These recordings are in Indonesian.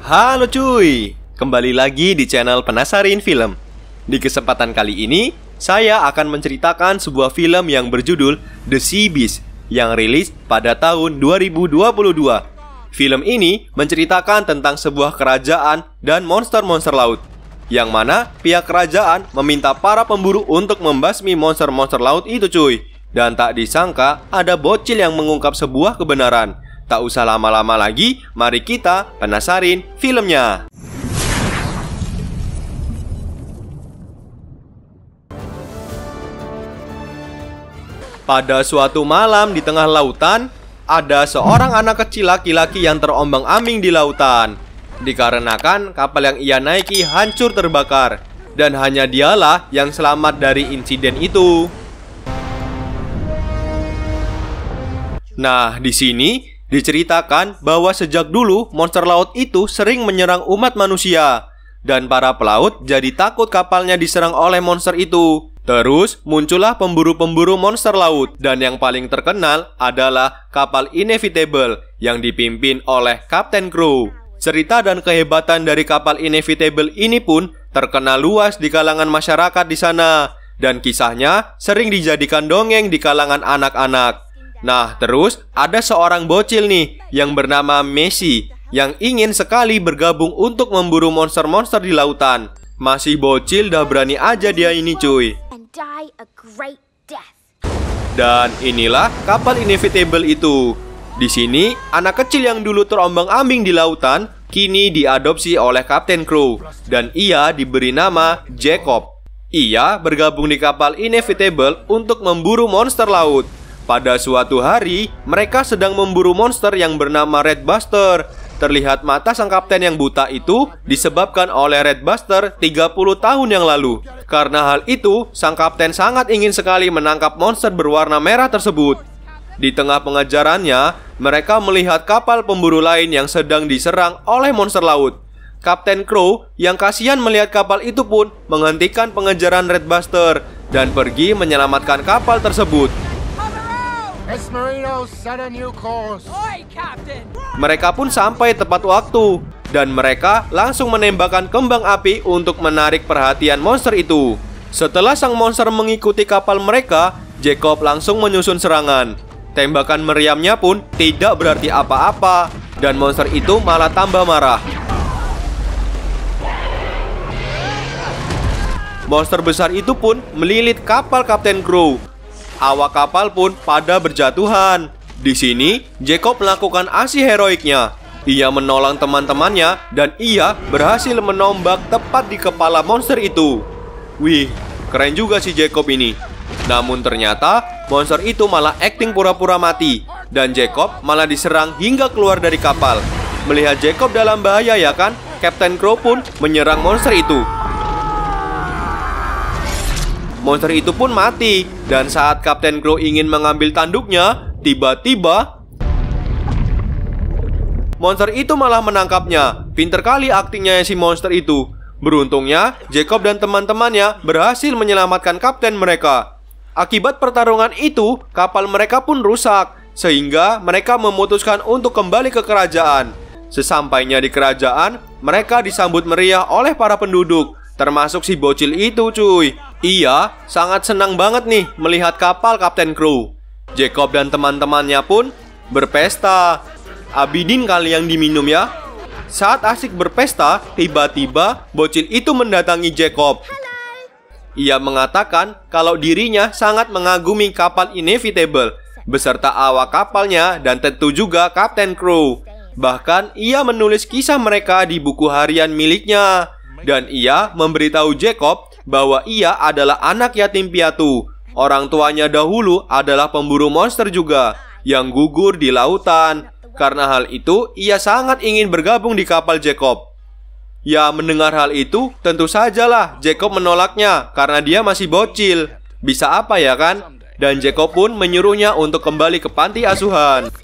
Halo cuy, kembali lagi di channel Penasarin Film. Di kesempatan kali ini, saya akan menceritakan sebuah film yang berjudul The Sea Beast yang rilis pada tahun 2022. Film ini menceritakan tentang sebuah kerajaan dan monster-monster laut, yang mana pihak kerajaan meminta para pemburu untuk membasmi monster-monster laut itu cuy. Dan tak disangka ada bocil yang mengungkap sebuah kebenaran. Tak usah lama-lama lagi, mari kita penasarin filmnya. Pada suatu malam di tengah lautan, ada seorang anak kecil laki-laki yang terombang-ambing di lautan. Dikarenakan kapal yang ia naiki hancur terbakar, dan hanya dialah yang selamat dari insiden itu. Nah, di sini diceritakan bahwa sejak dulu monster laut itu sering menyerang umat manusia, dan para pelaut jadi takut kapalnya diserang oleh monster itu. Terus muncullah pemburu-pemburu monster laut, dan yang paling terkenal adalah kapal Inevitable yang dipimpin oleh Kapten Crow. Cerita dan kehebatan dari kapal Inevitable ini pun terkenal luas di kalangan masyarakat di sana, dan kisahnya sering dijadikan dongeng di kalangan anak-anak. Nah, terus ada seorang bocil nih yang bernama Messi yang ingin sekali bergabung untuk memburu monster-monster di lautan. Masih bocil dah berani aja dia ini cuy. Dan inilah kapal Inevitable itu. Di sini anak kecil yang dulu terombang-ambing di lautan kini diadopsi oleh Kapten Crow, dan ia diberi nama Jacob. Ia bergabung di kapal Inevitable untuk memburu monster laut. Pada suatu hari, mereka sedang memburu monster yang bernama Red Buster. Terlihat mata sang kapten yang buta itu disebabkan oleh Red Buster 30 tahun yang lalu. Karena hal itu, sang kapten sangat ingin sekali menangkap monster berwarna merah tersebut. Di tengah pengejarannya, mereka melihat kapal pemburu lain yang sedang diserang oleh monster laut. Kapten Crow yang kasihan melihat kapal itu pun menghentikan pengejaran Red Buster dan pergi menyelamatkan kapal tersebut. Mereka pun sampai tepat waktu, dan mereka langsung menembakkan kembang api untuk menarik perhatian monster itu. Setelah sang monster mengikuti kapal mereka, Jacob langsung menyusun serangan. Tembakan meriamnya pun tidak berarti apa-apa, dan monster itu malah tambah marah. Monster besar itu pun melilit kapal Kapten Crow. Awak kapal pun pada berjatuhan. Di sini, Jacob melakukan aksi heroiknya. Ia menolong teman-temannya dan ia berhasil menombak tepat di kepala monster itu. Wih, keren juga si Jacob ini. Namun ternyata monster itu malah akting pura-pura mati, dan Jacob malah diserang hingga keluar dari kapal. Melihat Jacob dalam bahaya ya kan, Kapten Crow pun menyerang monster itu. Monster itu pun mati, dan saat Kapten Crow ingin mengambil tanduknya, tiba-tiba monster itu malah menangkapnya. Pinter kali aktingnya si monster itu. Beruntungnya, Jacob dan teman-temannya berhasil menyelamatkan kapten mereka. Akibat pertarungan itu, kapal mereka pun rusak, sehingga mereka memutuskan untuk kembali ke kerajaan. Sesampainya di kerajaan, mereka disambut meriah oleh para penduduk, termasuk si bocil itu cuy. Ia sangat senang banget nih melihat kapal Kapten Crow. Jacob dan teman-temannya pun berpesta. Abidin kali yang diminum ya. Saat asik berpesta, tiba-tiba bocil itu mendatangi Jacob. Ia mengatakan kalau dirinya sangat mengagumi kapal Inevitable beserta awak kapalnya, dan tentu juga Kapten Crow. Bahkan ia menulis kisah mereka di buku harian miliknya. Dan ia memberitahu Jacob bahwa ia adalah anak yatim piatu. Orang tuanya dahulu adalah pemburu monster juga yang gugur di lautan. Karena hal itu, ia sangat ingin bergabung di kapal Jacob. Ya, mendengar hal itu, tentu sajalah Jacob menolaknya karena dia masih bocil. Bisa apa ya kan? Dan Jacob pun menyuruhnya untuk kembali ke panti asuhan.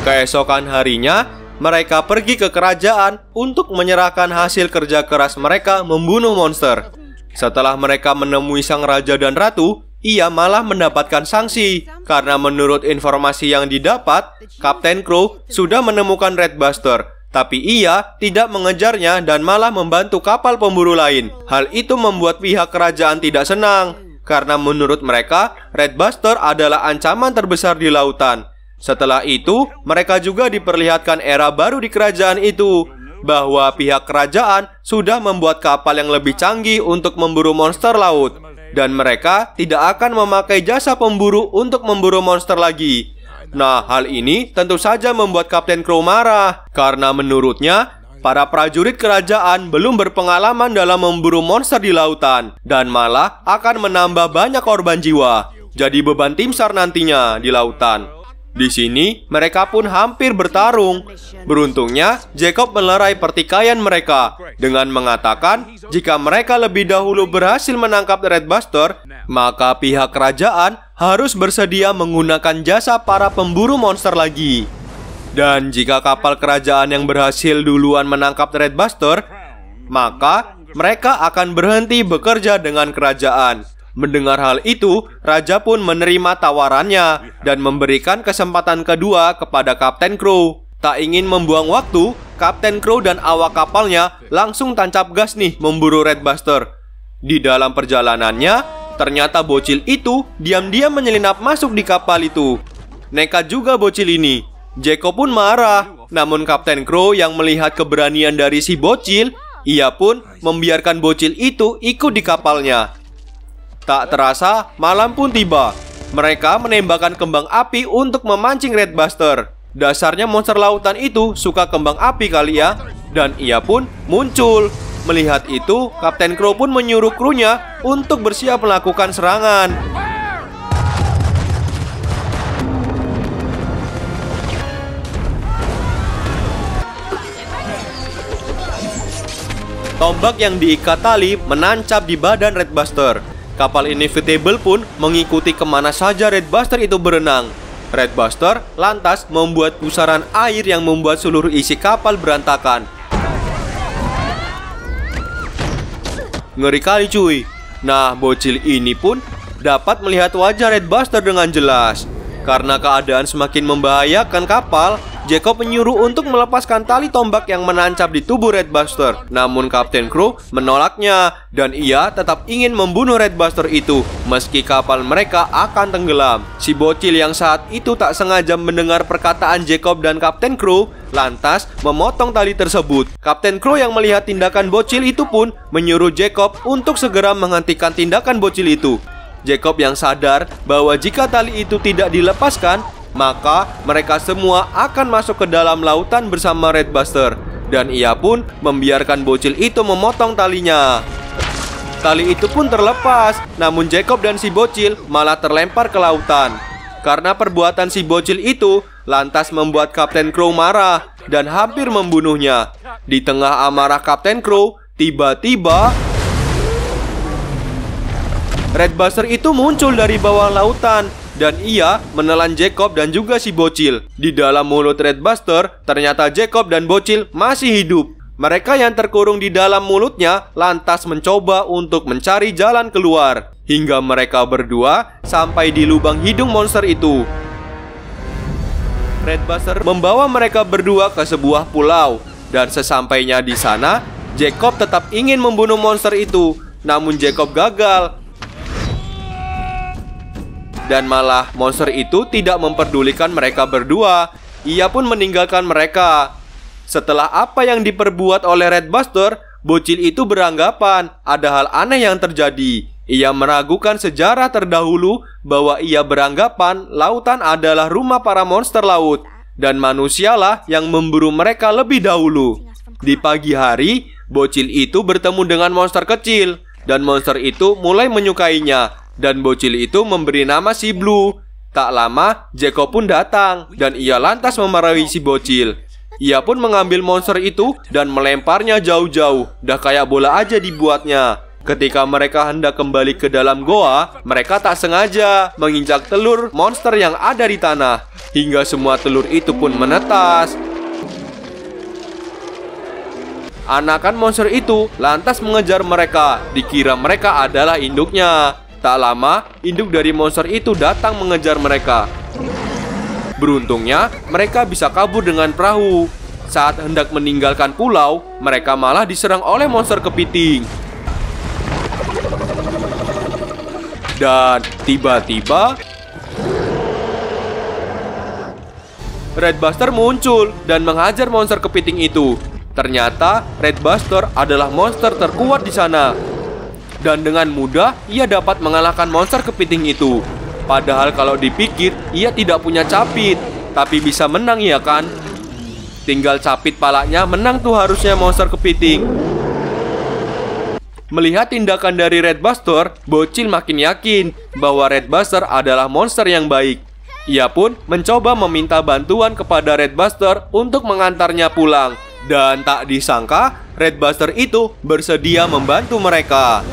Keesokan harinya, mereka pergi ke kerajaan untuk menyerahkan hasil kerja keras mereka membunuh monster. Setelah mereka menemui sang raja dan ratu, ia malah mendapatkan sanksi. Karena menurut informasi yang didapat, Kapten Crow sudah menemukan Red Buster. Tapi ia tidak mengejarnya dan malah membantu kapal pemburu lain. Hal itu membuat pihak kerajaan tidak senang, karena menurut mereka, Red Buster adalah ancaman terbesar di lautan. Setelah itu, mereka juga diperlihatkan era baru di kerajaan itu, bahwa pihak kerajaan sudah membuat kapal yang lebih canggih untuk memburu monster laut. Dan mereka tidak akan memakai jasa pemburu untuk memburu monster lagi. Nah, hal ini tentu saja membuat Kapten Crow marah, karena menurutnya, para prajurit kerajaan belum berpengalaman dalam memburu monster di lautan, dan malah akan menambah banyak korban jiwa. Jadi beban tim SAR nantinya di lautan. Di sini, mereka pun hampir bertarung. Beruntungnya, Jacob melerai pertikaian mereka dengan mengatakan jika mereka lebih dahulu berhasil menangkap Red Buster, maka pihak kerajaan harus bersedia menggunakan jasa para pemburu monster lagi. Dan jika kapal kerajaan yang berhasil duluan menangkap Red Buster, maka mereka akan berhenti bekerja dengan kerajaan. Mendengar hal itu, Raja pun menerima tawarannya dan memberikan kesempatan kedua kepada Kapten Crow. Tak ingin membuang waktu, Kapten Crow dan awak kapalnya langsung tancap gas nih memburu Red Buster. Di dalam perjalanannya, ternyata bocil itu diam-diam menyelinap masuk di kapal itu. Nekat juga bocil ini. Jacob pun marah, namun Kapten Crow yang melihat keberanian dari si bocil, ia pun membiarkan bocil itu ikut di kapalnya. Tak terasa, malam pun tiba. Mereka menembakkan kembang api untuk memancing Red Buster. Dasarnya monster lautan itu suka kembang api kali ya. Dan ia pun muncul. Melihat itu, Kapten Crow pun menyuruh krunya untuk bersiap melakukan serangan. Tombak yang diikat tali menancap di badan Red Buster. Kapal Inevitable pun mengikuti kemana saja Red Buster itu berenang. Red Buster lantas membuat pusaran air yang membuat seluruh isi kapal berantakan. Ngeri kali cuy. Nah, bocil ini pun dapat melihat wajah Red Buster dengan jelas. Karena keadaan semakin membahayakan kapal, Jacob menyuruh untuk melepaskan tali tombak yang menancap di tubuh Red Buster. Namun Kapten Crow menolaknya, dan ia tetap ingin membunuh Red Buster itu meski kapal mereka akan tenggelam. Si bocil yang saat itu tak sengaja mendengar perkataan Jacob dan Kapten Crow, lantas memotong tali tersebut. Kapten Crow yang melihat tindakan bocil itu pun menyuruh Jacob untuk segera menghentikan tindakan bocil itu. Jacob yang sadar bahwa jika tali itu tidak dilepaskan, maka mereka semua akan masuk ke dalam lautan bersama Red Buster. Dan ia pun membiarkan bocil itu memotong talinya. Tali itu pun terlepas, namun Jacob dan si bocil malah terlempar ke lautan. Karena perbuatan si bocil itu lantas membuat Kapten Crow marah dan hampir membunuhnya. Di tengah amarah Kapten Crow, tiba-tiba Red Buster itu muncul dari bawah lautan dan ia menelan Jacob dan juga si bocil. Di dalam mulut Red Buster, ternyata Jacob dan bocil masih hidup. Mereka yang terkurung di dalam mulutnya lantas mencoba untuk mencari jalan keluar, hingga mereka berdua sampai di lubang hidung monster itu. Red Buster membawa mereka berdua ke sebuah pulau, dan sesampainya di sana, Jacob tetap ingin membunuh monster itu, namun Jacob gagal. Dan malah monster itu tidak memperdulikan mereka berdua. Ia pun meninggalkan mereka. Setelah apa yang diperbuat oleh Red Buster, bocil itu beranggapan ada hal aneh yang terjadi. Ia meragukan sejarah terdahulu bahwa ia beranggapan lautan adalah rumah para monster laut, dan manusialah yang memburu mereka lebih dahulu. Di pagi hari, bocil itu bertemu dengan monster kecil, dan monster itu mulai menyukainya. Dan bocil itu memberi nama si Blue. Tak lama, Jacob pun datang, dan ia lantas memarahi si bocil. Ia pun mengambil monster itu dan melemparnya jauh-jauh. Dah kayak bola aja dibuatnya. Ketika mereka hendak kembali ke dalam goa, mereka tak sengaja menginjak telur monster yang ada di tanah, hingga semua telur itu pun menetas. Anakan monster itu lantas mengejar mereka. Dikira mereka adalah induknya. Tak lama, induk dari monster itu datang mengejar mereka. Beruntungnya, mereka bisa kabur dengan perahu. Saat hendak meninggalkan pulau, mereka malah diserang oleh monster kepiting. Dan tiba-tiba Red Buster muncul dan menghajar monster kepiting itu. Ternyata Red Buster adalah monster terkuat di sana. Dan dengan mudah ia dapat mengalahkan monster kepiting itu. Padahal kalau dipikir ia tidak punya capit, tapi bisa menang ya kan? Tinggal capit palanya menang tuh harusnya monster kepiting. Melihat tindakan dari Red Buster, Bocil makin yakin bahwa Red Buster adalah monster yang baik. Ia pun mencoba meminta bantuan kepada Red Buster untuk mengantarnya pulang. Dan tak disangka, Red Buster itu bersedia membantu mereka.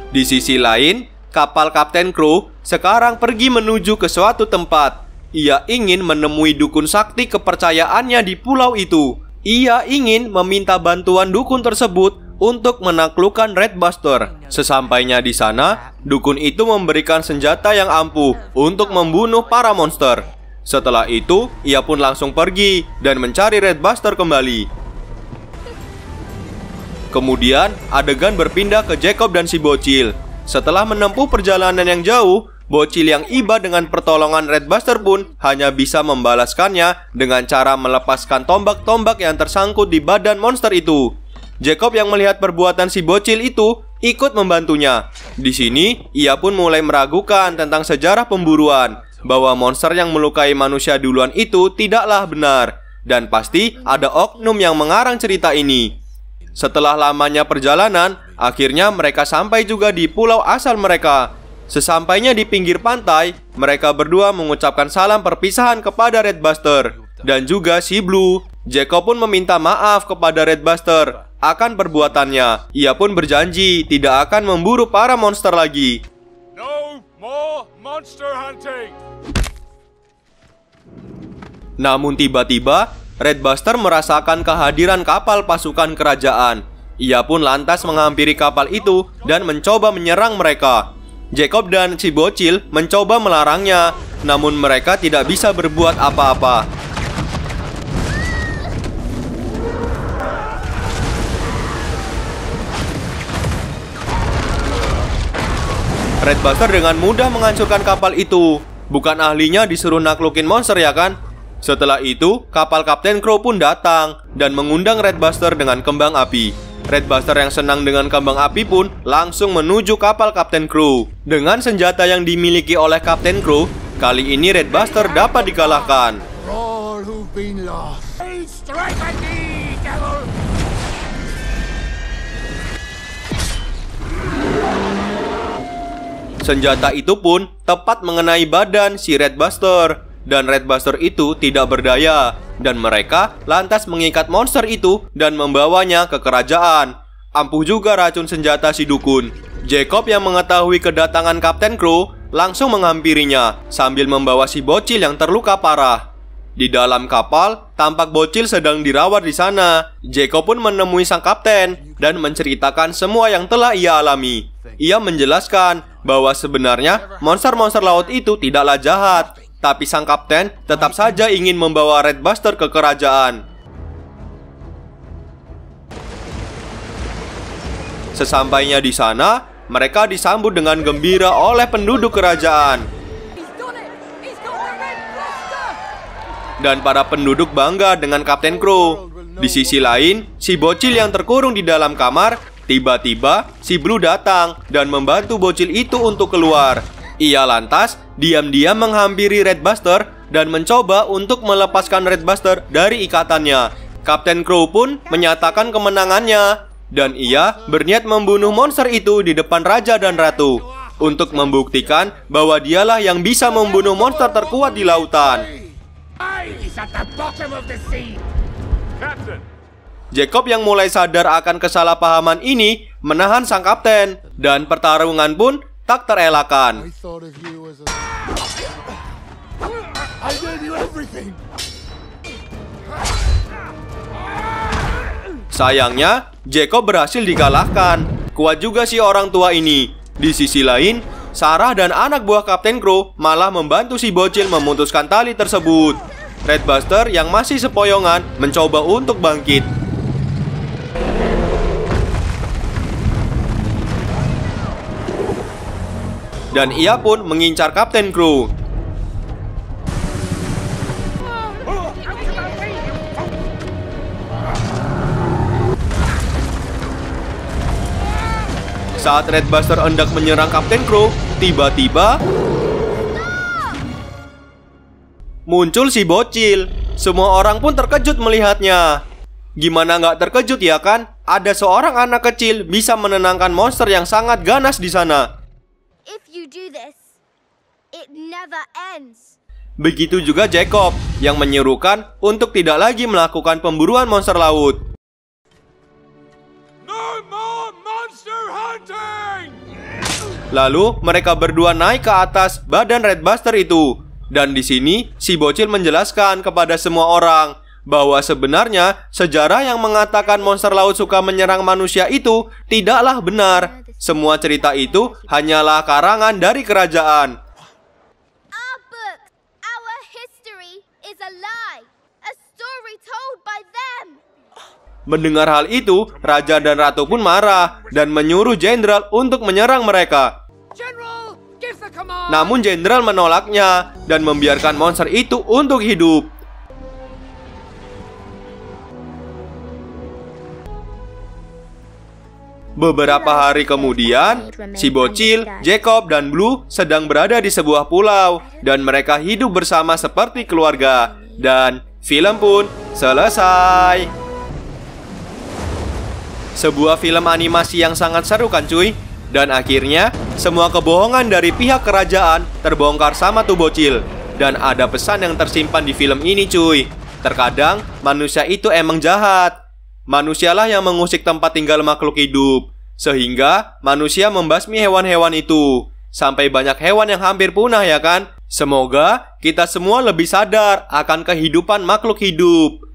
Di sisi lain, kapal Kapten Crow sekarang pergi menuju ke suatu tempat. Ia ingin menemui dukun sakti kepercayaannya di pulau itu. Ia ingin meminta bantuan dukun tersebut untuk menaklukkan Red Buster. Sesampainya di sana, dukun itu memberikan senjata yang ampuh untuk membunuh para monster. Setelah itu, ia pun langsung pergi dan mencari Red Buster kembali. Kemudian, adegan berpindah ke Jacob dan si Bocil. Setelah menempuh perjalanan yang jauh, Bocil yang iba dengan pertolongan Red Buster pun hanya bisa membalaskannya dengan cara melepaskan tombak-tombak yang tersangkut di badan monster itu. Jacob yang melihat perbuatan si Bocil itu ikut membantunya. Di sini, ia pun mulai meragukan tentang sejarah pemburuan, bahwa monster yang melukai manusia duluan itu tidaklah benar, dan pasti ada oknum yang mengarang cerita ini. Setelah lamanya perjalanan, akhirnya mereka sampai juga di pulau asal mereka. Sesampainya di pinggir pantai, mereka berdua mengucapkan salam perpisahan kepada Red Buster dan juga si Blue. Jacob pun meminta maaf kepada Red Buster akan perbuatannya. Ia pun berjanji tidak akan memburu para monster lagi. No more monster hunting. Namun tiba-tiba, Red Buster merasakan kehadiran kapal pasukan kerajaan. Ia pun lantas menghampiri kapal itu dan mencoba menyerang mereka. Jacob dan si Bocil mencoba melarangnya, namun mereka tidak bisa berbuat apa-apa. Red Buster dengan mudah menghancurkan kapal itu. Bukan ahlinya disuruh naklukin monster ya kan? Setelah itu, kapal Kapten Crow pun datang dan mengundang Red Buster dengan kembang api. Red Buster yang senang dengan kembang api pun langsung menuju kapal Kapten Crow. Dengan senjata yang dimiliki oleh Kapten Crow, kali ini Red Buster dapat dikalahkan. Senjata itu pun tepat mengenai badan si Red Buster. Dan Red Buster itu tidak berdaya. Dan mereka lantas mengikat monster itu dan membawanya ke kerajaan. Ampuh juga racun senjata si dukun. Jacob yang mengetahui kedatangan Kapten Crow langsung menghampirinya sambil membawa si Bocil yang terluka parah. Di dalam kapal, tampak Bocil sedang dirawat di sana. Jacob pun menemui sang kapten dan menceritakan semua yang telah ia alami. Ia menjelaskan bahwa sebenarnya monster-monster laut itu tidaklah jahat, tapi sang kapten tetap saja ingin membawa Red Buster ke kerajaan. Sesampainya di sana, mereka disambut dengan gembira oleh penduduk kerajaan. Dan para penduduk bangga dengan Kapten Crow. Di sisi lain, si Bocil yang terkurung di dalam kamar, tiba-tiba si Blue datang dan membantu Bocil itu untuk keluar. Ia lantas diam-diam menghampiri Red Buster dan mencoba untuk melepaskan Red Buster dari ikatannya. Kapten Crow pun menyatakan kemenangannya dan ia berniat membunuh monster itu di depan raja dan ratu untuk membuktikan bahwa dialah yang bisa membunuh monster terkuat di lautan. Jacob yang mulai sadar akan kesalahpahaman ini menahan sang kapten dan pertarungan pun tak terelakkan. Sayangnya, Jacob berhasil dikalahkan. Kuat juga si orang tua ini. Di sisi lain, Sarah dan anak buah Kapten Crow malah membantu si bocil memutuskan tali tersebut. Red Buster yang masih sepoyongan mencoba untuk bangkit. Dan ia pun mengincar Kapten Crow. Saat Red Buster hendak menyerang Kapten Crow, tiba-tiba muncul si bocil. Semua orang pun terkejut melihatnya. Gimana nggak terkejut ya kan? Ada seorang anak kecil bisa menenangkan monster yang sangat ganas di sana. If you do this, it never ends. Begitu juga Jacob yang menyerukan untuk tidak lagi melakukan pemburuan monster laut. No more monster hunting! Lalu mereka berdua naik ke atas badan Red Buster itu. Dan di sini si bocil menjelaskan kepada semua orang bahwa sebenarnya sejarah yang mengatakan monster laut suka menyerang manusia itu tidaklah benar. Semua cerita itu hanyalah karangan dari kerajaan. Our book, our history is a lie. A story told by them. Mendengar hal itu, raja dan ratu pun marah dan menyuruh jenderal untuk menyerang mereka. General, give the command! Namun jenderal menolaknya dan membiarkan monster itu untuk hidup. Beberapa hari kemudian, si bocil, Jacob, dan Blue sedang berada di sebuah pulau dan mereka hidup bersama seperti keluarga. Dan film pun selesai. Sebuah film animasi yang sangat seru kan cuy? Dan akhirnya, semua kebohongan dari pihak kerajaan terbongkar sama tuh bocil. Dan ada pesan yang tersimpan di film ini cuy. Terkadang, manusia itu emang jahat. Manusialah yang mengusik tempat tinggal makhluk hidup. Sehingga, manusia membasmi hewan-hewan itu. Sampai banyak hewan yang hampir punah ya kan? Semoga kita semua lebih sadar akan kehidupan makhluk hidup.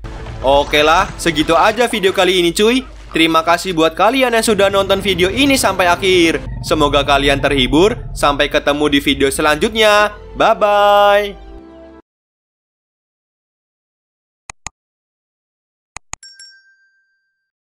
Oke lah, segitu aja video kali ini cuy. Terima kasih buat kalian yang sudah nonton video ini sampai akhir. Semoga kalian terhibur. Sampai ketemu di video selanjutnya. Bye-bye.